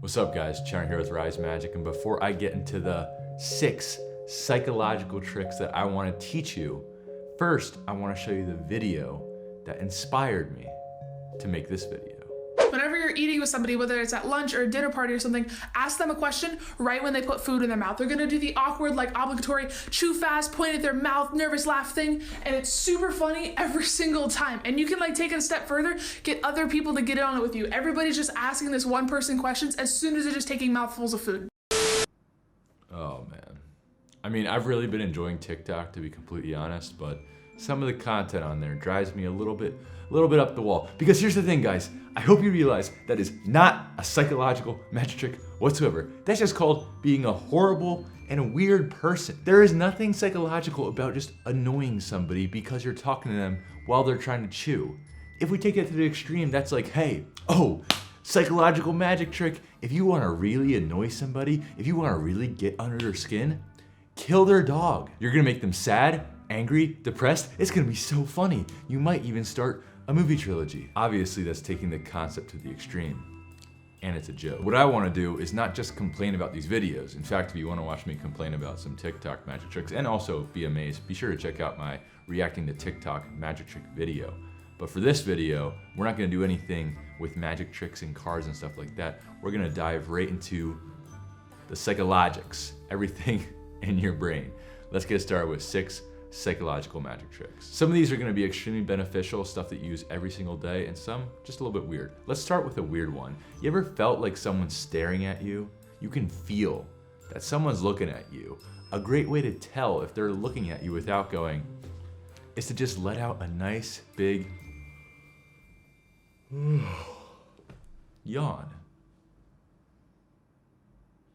What's up guys, Chandler here with Rise Magic, and before I get into the 6 psychological tricks that I want to teach you, first I want to show you the video that inspired me to make this video. Whenever you're eating with somebody, whether it's at lunch or a dinner party or something, ask them a question right when they put food in their mouth. They're gonna do the awkward, like obligatory, chew fast, point at their mouth, nervous laugh thing, and it's super funny every single time. And you can like take it a step further, get other people to get in on it with you. Everybody's just asking this one person questions as soon as they're just taking mouthfuls of food. Oh man. I mean, I've really been enjoying TikTok, to be completely honest, but some of the content on there drives me a little bit up the wall. Because here's the thing, guys. I hope you realize that is not a psychological magic trick whatsoever. That's just called being a horrible and a weird person. There is nothing psychological about just annoying somebody because you're talking to them while they're trying to chew. If we take it to the extreme, that's like, hey, psychological magic trick. If you want to really annoy somebody, if you want to really get under their skin, kill their dog. You're gonna make them sad, angry, depressed. It's gonna be so funny. You might even start a movie trilogy. Obviously, that's taking the concept to the extreme, and it's a joke. What I wanna do is not just complain about these videos. In fact, if you wanna watch me complain about some TikTok magic tricks and also be amazed, be sure to check out my reacting to TikTok magic trick video. But for this video, we're not gonna do anything with magic tricks and cards and stuff like that. We're gonna dive right into the psychologics, everything in your brain. Let's get started with 6 psychological magic tricks. Some of these are gonna be extremely beneficial, stuff that you use every single day, and some just a little bit weird. Let's start with a weird one. You ever felt like someone's staring at you? You can feel that someone's looking at you. A great way to tell if they're looking at you without going is to just let out a nice big yawn.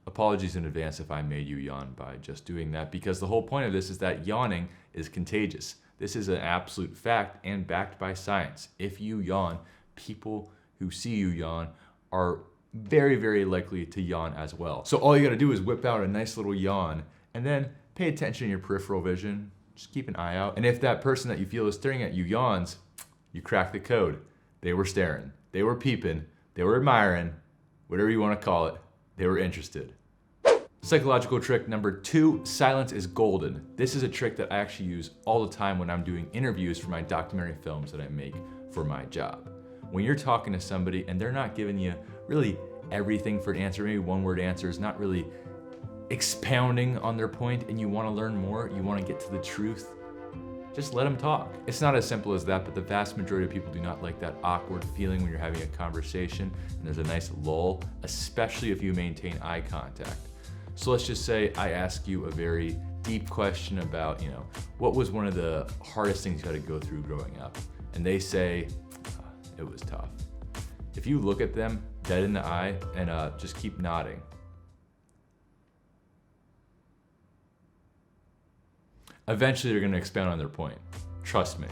Apologies in advance if I made you yawn by just doing that, because the whole point of this is that yawning is contagious. This is an absolute fact and backed by science. If you yawn, people who see you yawn are very, very likely to yawn as well. So all you gotta do is whip out a nice little yawn and then pay attention to your peripheral vision. Just keep an eye out. And if that person that you feel is staring at you yawns, you crack the code. They were staring, they were peeping, they were admiring, whatever you wanna call it, they were interested. Psychological trick number 2, silence is golden. This is a trick that I actually use all the time when I'm doing interviews for my documentary films that I make for my job. When you're talking to somebody and they're not giving you really everything for an answer, maybe one-word answers, not really expounding on their point, and you want to learn more, you want to get to the truth, just let them talk. It's not as simple as that, but the vast majority of people do not like that awkward feeling when you're having a conversation and there's a nice lull, especially if you maintain eye contact. So let's just say I ask you a very deep question about, what was one of the hardest things you had to go through growing up? And they say, it was tough. If you look at them dead in the eye and just keep nodding, eventually they're gonna expound on their point. Trust me.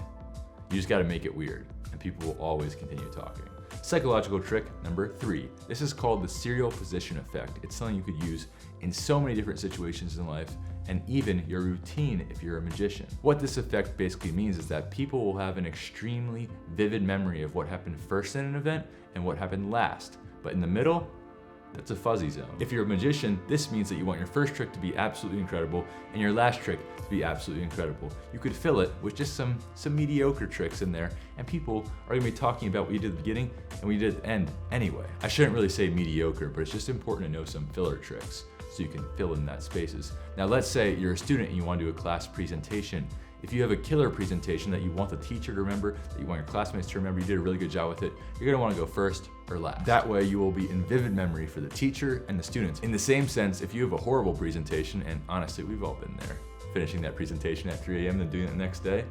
You just gotta make it weird, and people will always continue talking. Psychological trick number 3. This is called the serial position effect. It's something you could use in so many different situations in life, and even your routine if you're a magician. What this effect basically means is that people will have an extremely vivid memory of what happened first in an event and what happened last. But in the middle, that's a fuzzy zone. If you're a magician, this means that you want your first trick to be absolutely incredible and your last trick to be absolutely incredible. You could fill it with just some mediocre tricks in there, and people are gonna be talking about what you did at the beginning and what you did at the end anyway. I shouldn't really say mediocre, but it's just important to know some filler tricks so you can fill in that spaces. Now let's say you're a student and you want to do a class presentation. If you have a killer presentation that you want the teacher to remember, that you want your classmates to remember, you did a really good job with it, you're gonna wanna go first or last. That way you will be in vivid memory for the teacher and the students. In the same sense, if you have a horrible presentation, and honestly, we've all been there, finishing that presentation at 3 a.m. and doing it the next day,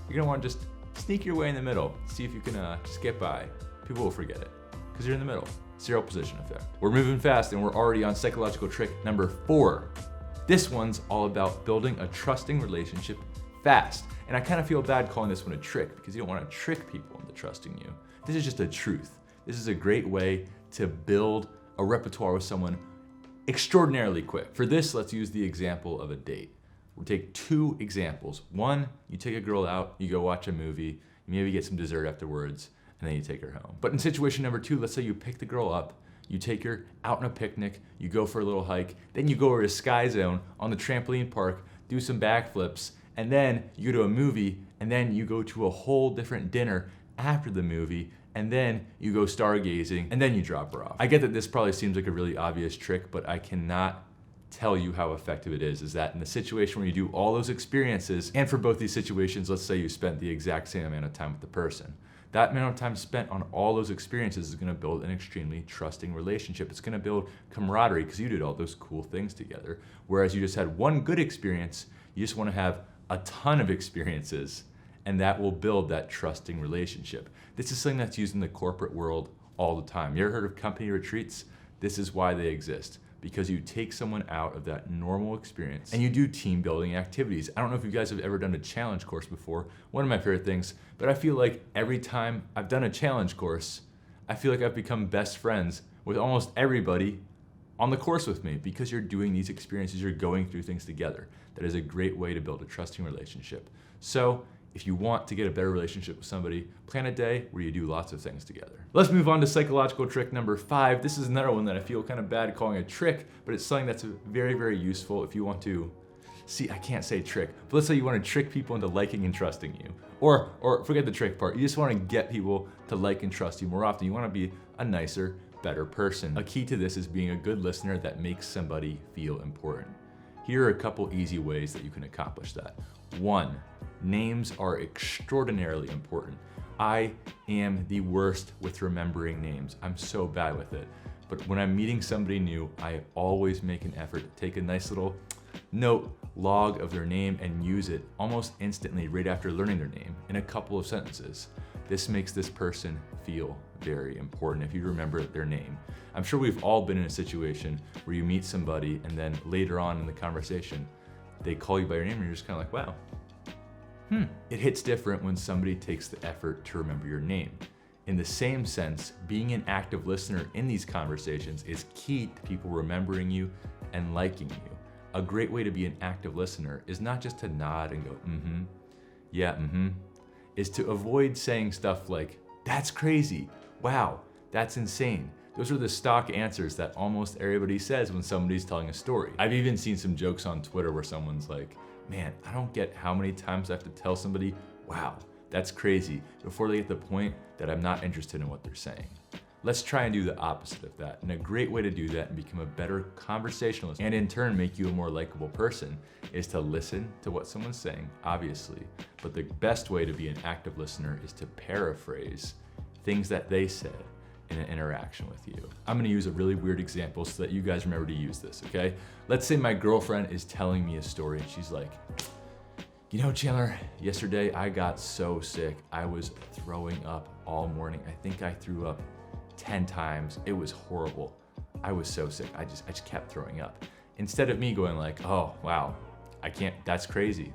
you're gonna wanna just sneak your way in the middle, see if you can just get by. People will forget it, because you're in the middle. Serial position effect. We're moving fast and we're already on psychological trick number 4. This one's all about building a trusting relationship fast. And I kind of feel bad calling this one a trick because you don't want to trick people into trusting you. This is just the truth. This is a great way to build a repertoire with someone extraordinarily quick. For this, let's use the example of a date. We'll take 2 examples. One, you take a girl out, you go watch a movie, you maybe get some dessert afterwards, and then you take her home. But in situation number 2, let's say you pick the girl up, You take her out on a picnic, you go for a little hike, then you go over to Sky Zone on the trampoline park, do some backflips, and then you go to a movie, and then you go to a whole different dinner after the movie, and then you go stargazing, and then you drop her off. I get that this probably seems like a really obvious trick, but I cannot tell you how effective it is that in the situation where you do all those experiences, and for both these situations, let's say you spent the exact same amount of time with the person. That amount of time spent on all those experiences is gonna build an extremely trusting relationship. It's gonna build camaraderie because you did all those cool things together. Whereas you just had one good experience, you just wanna have a ton of experiences, and that will build that trusting relationship. This is something that's used in the corporate world all the time. You ever heard of company retreats? This is why they exist. Because you take someone out of that normal experience and you do team building activities. I don't know if you guys have ever done a challenge course before, one of my favorite things, but I feel like every time I've done a challenge course, I feel like I've become best friends with almost everybody on the course with me because you're doing these experiences, you're going through things together. That is a great way to build a trusting relationship. So if you want to get a better relationship with somebody, plan a day where you do lots of things together. Let's move on to psychological trick number 5. This is another one that I feel kind of bad calling a trick, but it's something that's very, very useful if you want to, I can't say trick, but let's say you want to trick people into liking and trusting you. Or forget the trick part, you just want to get people to like and trust you more often. You want to be a nicer, better person. A key to this is being a good listener that makes somebody feel important. Here are a couple easy ways that you can accomplish that. 1, names are extraordinarily important. I am the worst with remembering names. I'm so bad with it. But when I'm meeting somebody new, I always make an effort to take a nice little note, log of their name and use it almost instantly right after learning their name in a couple of sentences. This makes this person feel very important if you remember their name. I'm sure we've all been in a situation where you meet somebody and then later on in the conversation, they call you by your name and you're just kind of like, wow. It hits different when somebody takes the effort to remember your name. In the same sense, being an active listener in these conversations is key to people remembering you and liking you. A great way to be an active listener is not just to nod and go, yeah, is to avoid saying stuff like, that's crazy, wow, that's insane. Those are the stock answers that almost everybody says when somebody's telling a story. I've even seen some jokes on Twitter where someone's like, man, I don't get how many times I have to tell somebody, wow, that's crazy, before they get the point that I'm not interested in what they're saying. Let's try and do the opposite of that. And a great way to do that and become a better conversationalist and in turn make you a more likable person is to listen to what someone's saying, obviously. But the best way to be an active listener is to paraphrase things that they said in an interaction with you. I'm gonna use a really weird example so that you guys remember to use this, okay? Let's say my girlfriend is telling me a story and she's like, you know, Chandler, yesterday I got so sick. I was throwing up all morning. I think I threw up 10 times. It was horrible. I was so sick. I just kept throwing up. Instead of me going like, oh, wow, I can't, that's crazy.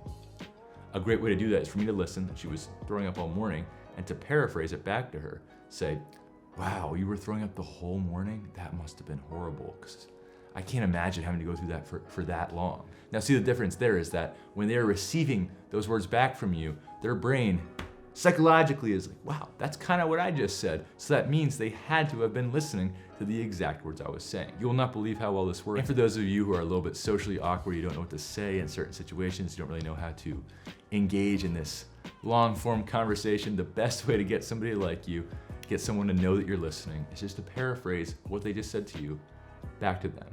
A great way to do that is for me to listen. She was throwing up all morning and to paraphrase it back to her. Say, wow, you were throwing up the whole morning? That must have been horrible, because I can't imagine having to go through that for that long. Now see, the difference there is that when they're receiving those words back from you, their brain psychologically is like, wow, that's kind of what I just said. So that means they had to have been listening to the exact words I was saying. You will not believe how well this works. And for those of you who are a little bit socially awkward, you don't know what to say in certain situations, you don't really know how to engage in this long form conversation, the best way to get somebody to like you, get someone to know that you're listening, is just to paraphrase what they just said to you back to them.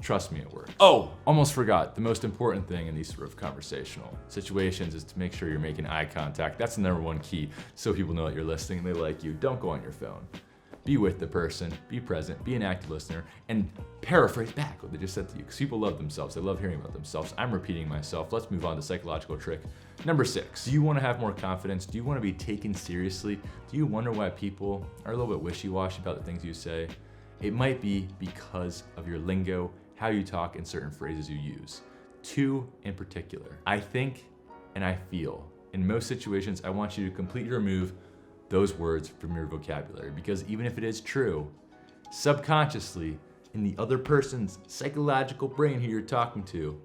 Trust me, it works. Oh, almost forgot. The most important thing in these sort of conversational situations is to make sure you're making eye contact. That's the number one key, so people know that you're listening and they like you. Don't go on your phone. Be with the person, be present, be an active listener, and paraphrase back what they just said to you, because people love themselves. They love hearing about themselves. I'm repeating myself. Let's move on to psychological trick number 6. Do you want to have more confidence? Do you want to be taken seriously? Do you wonder why people are a little bit wishy-washy about the things you say? It might be because of your lingo, how you talk, and certain phrases you use. 2 in particular. I think and I feel. In most situations, I want you to completely remove those words from your vocabulary, because even if it is true, subconsciously, in the other person's psychological brain who you're talking to,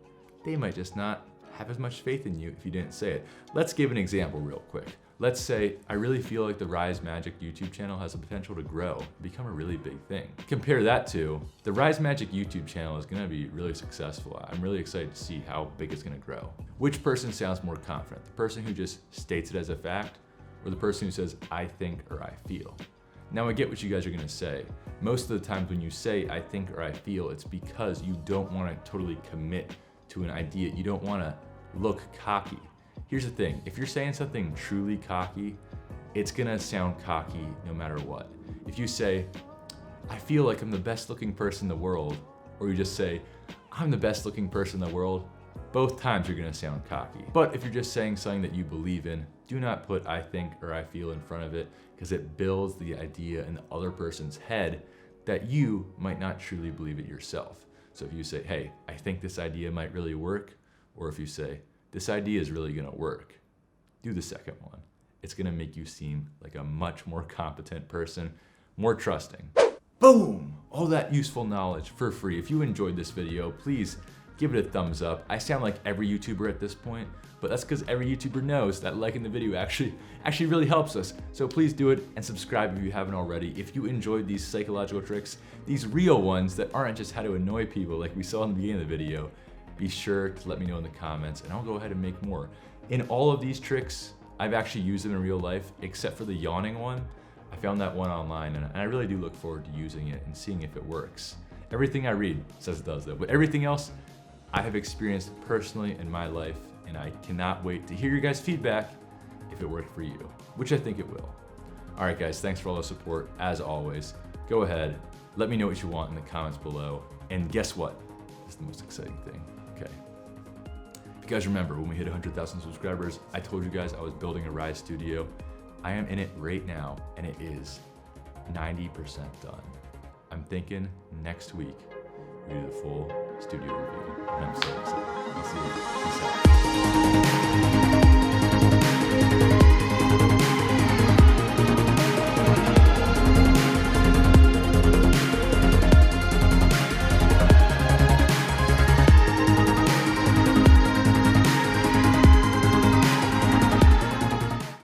they might just not have as much faith in you if you didn't say it. Let's give an example real quick. Let's say I really feel like the Rise Magic YouTube channel has the potential to grow and become a really big thing. Compare that to the Rise Magic YouTube channel is gonna be really successful. I'm really excited to see how big it's gonna grow. Which person sounds more confident? The person who just states it as a fact, or the person who says, I think or I feel? Now I get what you guys are gonna say. Most of the times when you say I think or I feel, it's because you don't wanna totally commit to an idea. You don't wanna look cocky. Here's the thing, if you're saying something truly cocky, it's gonna sound cocky no matter what. If you say, I feel like I'm the best looking person in the world, or you just say, I'm the best looking person in the world, both times you're gonna sound cocky. But if you're just saying something that you believe in, do not put I think or I feel in front of it, because it builds the idea in the other person's head that you might not truly believe it yourself. So if you say, hey, I think this idea might really work, or if you say, this idea is really gonna work, do the second one. It's gonna make you seem like a much more competent person, more trusting. Boom! All that useful knowledge for free. If you enjoyed this video, please give it a thumbs up. I sound like every YouTuber at this point, but that's because every YouTuber knows that liking the video actually really helps us. So please do it and subscribe if you haven't already. If you enjoyed these psychological tricks, these real ones that aren't just how to annoy people like we saw in the beginning of the video, be sure to let me know in the comments and I'll go ahead and make more. In all of these tricks, I've actually used them in real life, except for the yawning one. I found that one online and I really do look forward to using it and seeing if it works. Everything I read says it does though, but everything else I have experienced personally in my life, and I cannot wait to hear your guys' feedback if it worked for you, which I think it will. All right guys, thanks for all the support. As always, go ahead, let me know what you want in the comments below. And guess what? This is the most exciting thing, okay? If you guys remember when we hit 100,000 subscribers, I told you guys I was building a Rise studio. I am in it right now, and it is 90% done. I'm thinking next week we do the full studio review, and I'm so excited. I'll see you. Peace out.